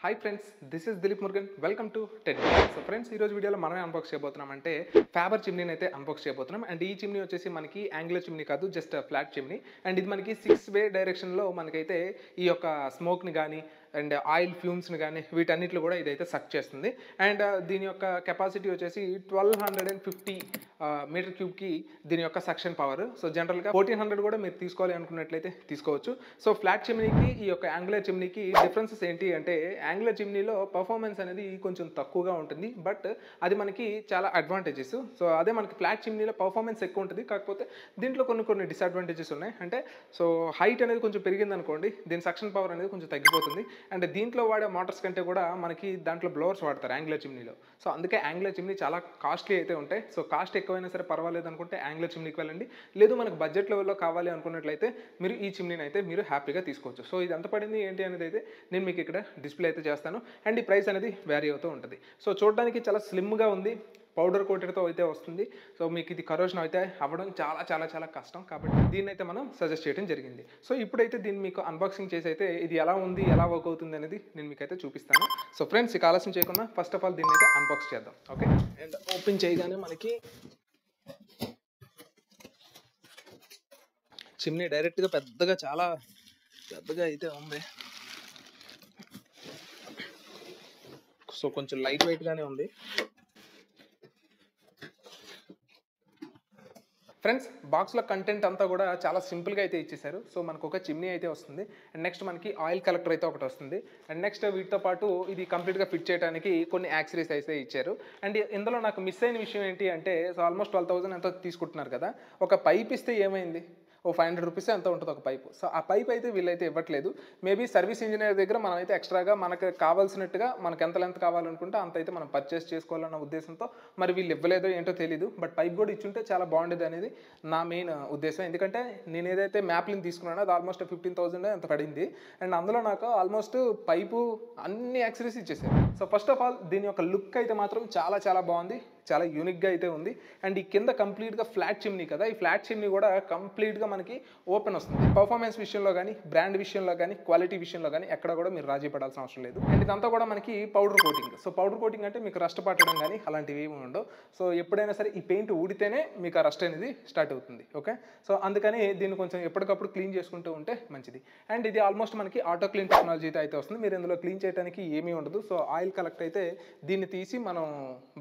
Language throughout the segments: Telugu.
Hi friends, this is Dilip Murugan. Welcome to TEDMED. So friends, ఈ రోజు వీడియోలో మనమే అన్బాక్స్ చేయబోతున్నాం అంటే faber chimney అయితే అన్బాక్స్ చేయబోతున్నాం. అండ్ ఈ చిమ్నీ వచ్చేసి మనకి యాంగులర్ చిమ్నీ కాదు, జస్ట్ ఫ్లాట్ చిమ్నీ. అండ్ ఇది మనకి 6 వే డైరెక్షన్ లో మనకైతే ఈ యొక్క స్మోక్ ని గాని అండ్ ఆయిల్ ఫ్యూమ్స్ ని గాని వీటన్నిటిలో కూడా ఇదైతే సక్ చేస్తుంది. అండ్ దీని యొక్క కెపాసిటీ వచ్చేసి 1250 మీటర్ క్యూబ్ కి దీని యొక్క సక్షన్ పవర్. సో జనరల్ గా 1400 కూడా మీరు తీసుకోవాలి అనుకున్నట్లయితే తీసుకోవచ్చు. సో ఫ్లాట్ చిమ్నీకి ఈ యొక్క యాంగులర్ చిమ్నీకి డిఫరెన్సెస్ ఏంటి అంటే యాంగులర్ చిమ్నీలో పర్ఫార్మెన్స్ అనేది కొంచెం తక్కువగా ఉంటుంది, బట్ అది మనకి చాలా అడ్వాంటేజెస్. సో అదే మనకి ఫ్లాట్ చిమ్నీలో పర్ఫార్మెన్స్ ఎక్కువ ఉంటుంది, కాకపోతే దీంట్లో కొన్ని డిసడ్వాంటేజెస్ ఉన్నాయి. అంటే సో హైట్ అనేది కొంచెం పెరిగింది అనుకోండి, దీని సక్షన్ పవర్ అనేది కొంచెం తగ్గిపోతుంది. అండ్ దీంట్లో వాడే మోటార్స్ కంటే కూడా మనకి దాంట్లో బ్లోవర్స్ వాడతారు యాంగులర్ చిమ్నీలో. సో అందుకే యాంగులర్ చిమ్నీ చాలా కాస్ట్లీ అయితే ఉంటాయి. సో కాస్ట్ ఎక్కువైనా సరే పర్వాలేదు అనుకుంటే యాంగులర్ చిమ్నీకి వెళ్ళండి. లేదు మనకు బడ్జెట్ లెవెల్లో కావాలి అనుకున్నట్లయితే మీరు ఈ చిమ్నీని అయితే మీరు హ్యాపీగా తీసుకోవచ్చు. సో ఇది ఎంత పడింది ఏంటి అనేది అయితే నేను మీకు ఇక్కడ డిస్ప్లే అయితే చేస్తాను. అండ్ ఈ ప్రైస్ అనేది వేరీ అవుతూ ఉంటుంది. సో చూడడానికి చాలా స్లిమ్గా ఉంది, పౌడర్ కోటెడ్తో అయితే వస్తుంది. సో మీకు ఇది కరోజన్ అయితే అవ్వడం చాలా కష్టం, కాబట్టి దీన్ని అయితే మనం సజెస్ట్ చేయడం జరిగింది. సో ఇప్పుడైతే దీన్ని మీకు అన్బాక్సింగ్ చేసి అయితే ఇది ఎలా ఉంది, ఎలా వర్క్ అవుతుంది అనేది నేను మీకు అయితే చూపిస్తాను. సో ఫ్రెండ్స్, ఇక ఆలస్యం చేయకుండా ఫస్ట్ ఆఫ్ ఆల్ దీన్ని అయితే అన్బాక్స్ చేద్దాం. ఓకే, అండ్ ఓపెన్ చేయగానే మనకి చిమ్నీ డైరెక్ట్గా చాలా పెద్దగా అయితే ఉంది. సో కొంచెం లైట్ వెయిట్గానే ఉంది. ఫ్రెండ్స్, బాక్స్లో కంటెంట్ అంతా కూడా చాలా సింపుల్గా అయితే ఇచ్చేసారు. సో మనకు ఒక చిమ్నీ అయితే వస్తుంది, అండ్ నెక్స్ట్ మనకి ఆయిల్ కలెక్టర్ అయితే ఒకటి వస్తుంది, అండ్ నెక్స్ట్ వీటితో పాటు ఇది కంప్లీట్గా ఫిట్ చేయడానికి కొన్ని యాక్సరీస్ అయితే ఇచ్చారు. అండ్ ఇందులో నాకు మిస్ అయిన విషయం ఏంటి అంటే, సో ఆల్మోస్ట్ 12,000 ఎంతో తీసుకుంటున్నారు కదా, ఒక పైప్ ఇస్తే ఏమైంది, ఓ 500 రూపీస్ ఎంత ఉంటుంది ఒక పైపు. సో ఆ పైప్ అయితే వీళ్ళైతే ఇవ్వట్లేదు. మేబీ సర్వీస్ ఇంజనీర్ దగ్గర మనం అయితే ఎక్స్ట్రాగా మనకు కావాల్సినట్టుగా మనకు ఎంత లెంత్ కావాలనుకుంటే అంత అయితే మనం పర్చేస్ చేసుకోవాలన్న ఉద్దేశంతో మరి వీళ్ళు ఇవ్వలేదో ఏంటో తెలీదు. బట్ పైప్ కూడా ఇచ్చుంటే చాలా బాగుండేది అనేది నా మెయిన్ ఉద్దేశం. ఎందుకంటే నేను ఏదైతే మ్యాప్లిని తీసుకున్నానో అది ఆల్మోస్ట్ 15,000 ఎంత పడింది. అండ్ అందులో నాకు ఆల్మోస్ట్ పైపు అన్ని యాక్సరీస్ ఇచ్చేసారు. సో ఫస్ట్ ఆఫ్ ఆల్ దీని యొక్క లుక్ అయితే మాత్రం చాలా బాగుంది, చాలా యూనిక్గా అయితే ఉంది. అండ్ ఈ కింద కంప్లీట్గా ఫ్లాట్ చిమ్నీ కదా, ఈ ఫ్లాట్ చిమ్నీ కూడా కంప్లీట్గా మనకి ఓపెన్ వస్తుంది. పర్ఫార్మెన్స్ విషయంలో కానీ, బ్రాండ్ విషయంలో కానీ, క్వాలిటీ విషయంలో కానీ ఎక్కడ కూడా మీరు రాజీ పడాల్సిన అవసరం లేదు. అండ్ ఇదంతా కూడా మనకి powder coating. So powder coating అంటే మీకు రస్ట్ పట్టడం కానీ అలాంటివి ఏమి ఉండవు. సో ఎప్పుడైనా సరే ఈ పెయింట్ ఊడితేనే మీకు ఆ రస్ట్ అనేది స్టార్ట్ అవుతుంది. ఓకే, సో అందుకని దీన్ని కొంచెం ఎప్పటికప్పుడు క్లీన్ చేసుకుంటూ ఉంటే మంచిది. అండ్ ఇది ఆల్మోస్ట్ మనకి ఆటో క్లీన్ టెక్నాలజీ అయితే వస్తుంది. మీరు ఇందులో క్లీన్ చేయడానికి ఏమీ ఉండదు. సో ఆయిల్ కలెక్ట్ అయితే దీన్ని తీసి మనం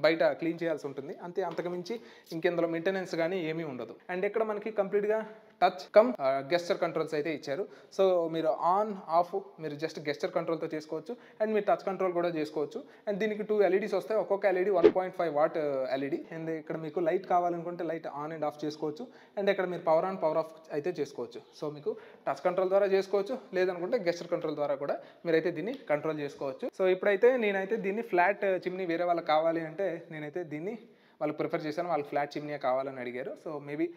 బయట క్లీన్ చేయాల్సి ఉంటుంది అంతే, అంతకుమించి ఇంకెందులో మెయింటెనెన్స్ కానీ ఏమీ ఉండదు. అండ్ ఇక్కడ మనకి కంప్లీట్గా టచ్ కమ్ గెస్చర్ కంట్రోల్స్ అయితే ఇచ్చారు. సో మీరు ఆన్ ఆఫ్ మీరు జస్ట్ గెస్చర్ కంట్రోల్తో చేసుకోవచ్చు, అండ్ మీరు టచ్ కంట్రోల్ కూడా చేసుకోవచ్చు. అండ్ దీనికి 2 LEDs వస్తాయి, ఒక్కొక్క LED 1.5 వాట్ LED. అండ్ ఇక్కడ మీకు లైట్ కావాలనుకుంటే లైట్ ఆన్ అండ్ ఆఫ్ చేసుకోవచ్చు. అండ్ ఇక్కడ మీరు పవర్ ఆన్ పవర్ ఆఫ్ అయితే చేసుకోవచ్చు. సో మీకు టచ్ కంట్రోల్ ద్వారా చేసుకోవచ్చు, లేదనుకుంటే గెస్చర్ కంట్రోల్ ద్వారా కూడా మీరైతే దీన్ని కంట్రోల్ చేసుకోవచ్చు. సో ఇప్పుడైతే నేనైతే దీన్ని ఫ్లాట్ చిమ్నీ వేరే వాళ్ళకి కావాలి అంటే నేనైతే దీన్ని వాళ్ళకి ప్రిఫర్ చేశాను. వాళ్ళకి ఫ్లాట్ చిమ్నీ కావాలని అడిగారు. సో మేబీ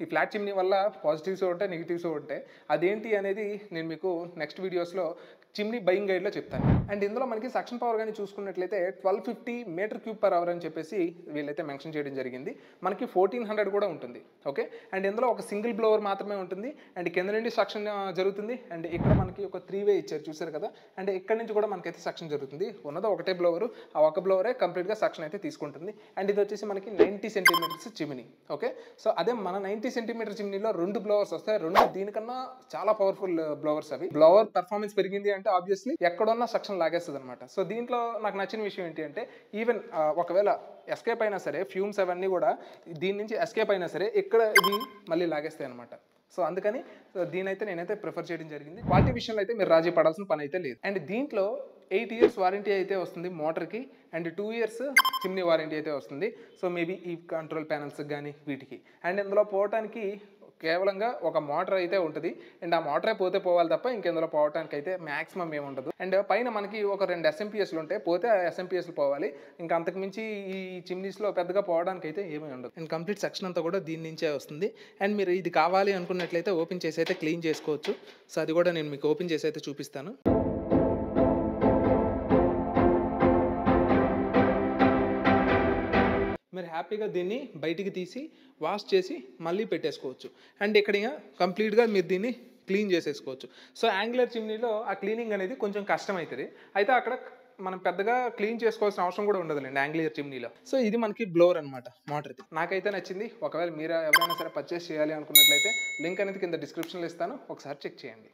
ఈ ఫ్లాట్ చిమ్నీ వల్ల పాజిటివ్స్ ఉంటాయి, నెగిటివ్స్ ఉంటాయి. అదేంటి అనేది నేను మీకు నెక్స్ట్ వీడియోస్లో చిమ్నీ బయింగ్ గైడ్లో చెప్తాను. అండ్ ఇందులో మనకి సక్షన్ పవర్ కానీ చూసుకున్నట్లయితే 1250 మీటర్ క్యూబ్ పర్ అవర్ అని చెప్పేసి వీళ్ళైతే మెన్షన్ చేయడం జరిగింది. మనకి 1400 కూడా ఉంటుంది. ఓకే, అండ్ ఇందులో ఒక సింగిల్ బ్లోవర్ మాత్రమే ఉంటుంది. అండ్ కింద నుండి సక్షన్ జరుగుతుంది. అండ్ ఇక్కడ మనకి ఒక 3 వే ఇచ్చారు, చూసారు కదా. అండ్ ఇక్కడ నుంచి కూడా మనకైతే సక్షన్ జరుగుతుంది. ఉన్నది ఒకటే బ్లోవరు, ఆ ఒక బ్లోవరే కంప్లీట్గా సక్షన్ అయితే తీసుకుంటుంది. అండ్ ఇది వచ్చేసి మనకి 90 సెంటీమీటర్స్ చిమ్నీ. ఓకే, సో అదే మన 90 సెంటీమీటర్ చిమ్నీలో 2 బ్లోవర్స్ వస్తాయి. 2 దీనికన్నా చాలా పవర్ఫుల్ బ్లోవర్స్. అవి బ్లోవర్ పర్ఫార్మెన్స్ పెరిగింది అంటే ఆబ్వియస్లీ ఎక్కడున్నా సక్షన్ లాగేస్తుంది అనమాట. సో దీంట్లో నాకు నచ్చిన విషయం ఏంటి అంటే, ఈవెన్ ఒకవేళ ఎస్కేప్ అయినా సరే, ఫ్యూమ్స్ అవన్నీ కూడా దీని నుంచి ఎస్కేప్ అయినా సరే ఇక్కడ ఇవి మళ్ళీ లాగేస్తాయి అనమాట. సో అందుకని దీనైతే నేనైతే ప్రిఫర్ చేయడం జరిగింది. క్వాలిటీ విషయంలో అయితే మీరు రాజీ పడాల్సిన పని అయితే లేదు. అండ్ దీంట్లో 8 years వారంటీ అయితే వస్తుంది మోటార్కి, అండ్ 2 years చిమ్నీ వారంటీ అయితే వస్తుంది. సో మేబీ ఈ కంట్రోల్ ప్యానల్స్కి కానీ వీటికి. అండ్ ఇందులో పోవటానికి కేవలంగా ఒక మోటార్ అయితే ఉంటుంది. అండ్ ఆ మోటరే పోతే పోవాలి తప్ప ఇంకెందులో పోవటానికి అయితే మ్యాక్సిమం ఏమి ఉండదు. అండ్ పైన మనకి ఒక 2 SMPSలు ఉంటాయి, పోతే ఆ SMPSలు పోవాలి. ఇంకా అంతకుమించి ఈ చిమ్నీస్లో పెద్దగా పోవడానికి అయితే ఏమీ ఉండదు. అండ్ కంప్లీట్ సెక్షన్ అంతా కూడా దీని నుంచే వస్తుంది. అండ్ మీరు ఇది కావాలి అనుకున్నట్లయితే ఓపెన్ చేసి అయితే క్లీన్ చేసుకోవచ్చు. సో అది కూడా నేను మీకు ఓపెన్ చేసి అయితే చూపిస్తాను. మీరు హ్యాపీగా దీన్ని బయటికి తీసి వాష్ చేసి మళ్ళీ పెట్టేసుకోవచ్చు. అండ్ ఇక్కడ కంప్లీట్గా మీరు దీన్ని క్లీన్ చేసేసుకోవచ్చు. సో యాంగులర్ చిమ్నీలో ఆ క్లీనింగ్ అనేది కొంచెం కష్టం అవుతుంది. అయితే అక్కడ మనం పెద్దగా క్లీన్ చేసుకోవాల్సిన అవసరం కూడా ఉండదులేండి యాంగులర్ చిమ్నీలో. సో ఇది మనకి బ్లోవర్ అనమాట మోటార్ది. నాకైతే నచ్చింది. ఒకవేళ మీరు ఎవరైనా సరే పర్చేస్ చేయాలి అనుకున్నట్లయితే లింక్ అనేది కింద డిస్క్రిప్షన్లో ఇస్తాను, ఒకసారి చెక్ చేయండి.